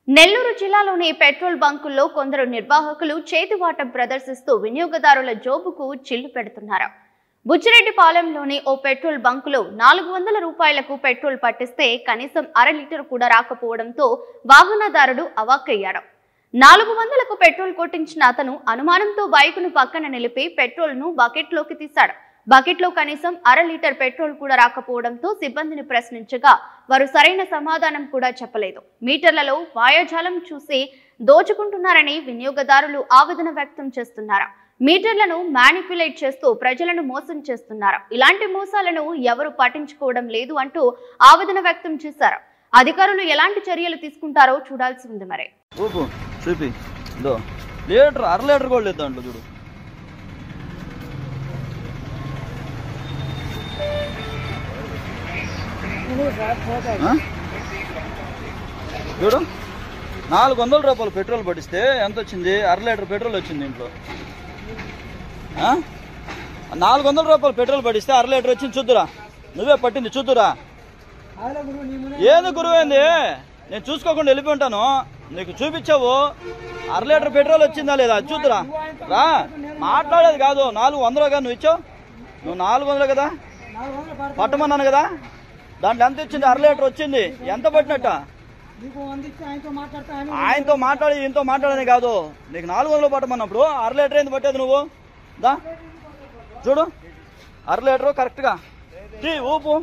నెల్లూరు జిల్లాలోని పెట్రోల్ బంకుల్లో కొందరు నిర్వాహకులు చేతివాటం ప్రదర్శిస్తూ వినియోగదారుల జోబుకు చిల్లు పెడుతున్నారు. బుచ్చిరెడ్డిపాలెంలోని ఓ పెట్రోల్ బంకులో 400 రూపాయలకు పెట్రోల్ పట్టిస్తే కనీసం అర లీటర్ కూడా రాకపోవడంతో వాహనదారుడు అవాక్కయ్యాడు. 400కు పెట్రోల్ కొట్టించిన అతను అనుమానంతో బైకును పక్కన నిలిపి పెట్రోల్ను బకెట్లోకి తీశాడు. బకెట్లో కనీసం అర లీటర్ పెట్రోల్ కూడా రాకపోవడంతో సిబ్బందిని ప్రశ్నించగా వారు సరైన సమాధానం కూడా చెప్పలేదు. మీటర్లలో మాయాజాలం చూసి దోచుకుంటున్నారని వినియోగదారులు ఆవేదన వ్యక్తం చేస్తున్నారు. మీటర్లను మ్యానిపులేట్ చేస్తూ ప్రజలను మోసం చేస్తున్నారు. ఇలాంటి మోసాలను ఎవరు పట్టించుకోవడం లేదు అంటూ ఆవేదన వ్యక్తం చేశారు. అధికారులు ఎలాంటి చర్యలు తీసుకుంటారో చూడాల్సి ఉంది. మరి చూడు 400 రూపాయలు పెట్రోల్ పట్టిస్తే ఎంత వచ్చింది? అర లీటర్ పెట్రోల్ వచ్చింది. ఇంట్లో 400 రూపాయలు పెట్రోల్ పట్టిస్తే అర లీటర్ వచ్చింది. చూద్దురా, నువ్వే పట్టింది చూద్దురా. ఏది గురువైంది? నేను చూసుకోకుండా వెళ్ళిపోయి ఉంటాను. నీకు చూపించావు అర లీటర్ పెట్రోల్ వచ్చిందా లేదా చూద్దురా. రా, మాట్లాడేది కాదు. 400గా నువ్వు ఇచ్చావు. నువ్వు 400 కదా పట్టమన్నాను కదా. దాంట్లో ఎంత ఇచ్చింది? అర లీటర్ వచ్చింది. ఎంత పట్టినట్ట? ఆయనతో మాట్లాడి ఈయనతో మాట్లాడని కాదు. నీకు 400 పట్టమన్నప్పుడు అర లీటర్ ఏంది పట్టేది నువ్వు? దా చూడు, అర లీటరు కరెక్ట్గా ఊపు.